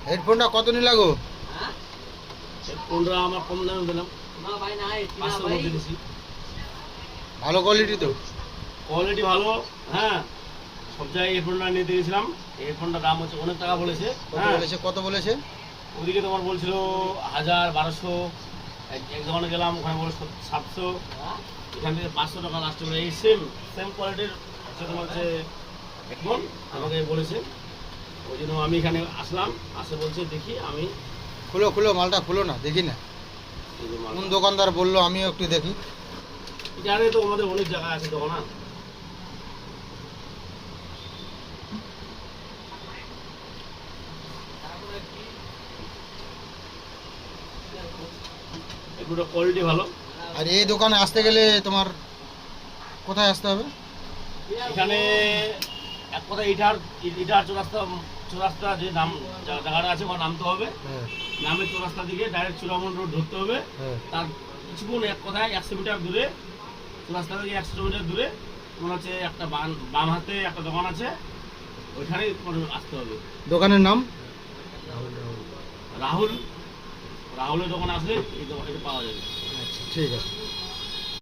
হেডফোনটা কত নিলা গো? হেডফোনটা আমরা কম দামে দিলাম, না ভাই নাই, না 500 ভাই। মধ্যে দিছি। ভালো কোয়ালিটি তো? কোয়ালিটি ভালো, হ্যাঁ। সব জায়গায় হেডফোনটা নিতে গেছিলাম, এই হেডফোনটার দাম হচ্ছে অনেক টাকা বলেছে। কত হ্যাঁ, বলেছে, কত বলেছে? ওদিকে তোমার বলছিল 1000 1200, এক দোকানে গেলাম ওখানে বলে 700, এখান থেকে 500 টাকা লাস্ট করে। এই সেম সেম কোয়ালিটির হচ্ছে তোমার হচ্ছে হেডফোন আমাকে বলেছে, ওই জন্য আমি এখানে আসলাম, আসে বলছে দেখি আমি খুলো খুলো, মালটা খুলো না, দেখি না এই যে কোন দোকানদার বললো, আমিও একটু দেখি। জানে তো আমাদের অনেক জায়গা আছে দোকান। এগুলো কোয়ালিটি ভালো। আর এই দোকানে আসতে গেলে তোমার কোথায় আসতে হবে? এখানে এক কথা ইটার ইটার চৌরাস্তা, চৌরাস্তা যে নাম জায়গাটা আছে ওখানে নামতে হবে, হ্যাঁ নামে চৌরাস্তা দিকে ডাইরেক্ট চূড়ামন রোড ধরতে হবে। হ্যাঁ। তার কিছুক্ষণ এক কথায় 100 মিটার দূরে, চৌরাস্তা থেকে 100 মিটার দূরে তোমার হচ্ছে একটা বাম হাতে একটা দোকান আছে, ওইখানেই তোমার আসতে হবে। দোকানের নাম? রাহুল, রাহুলের দোকানে আসলে এই দোকান এটা পাওয়া যাবে। আচ্ছা ঠিক আছে।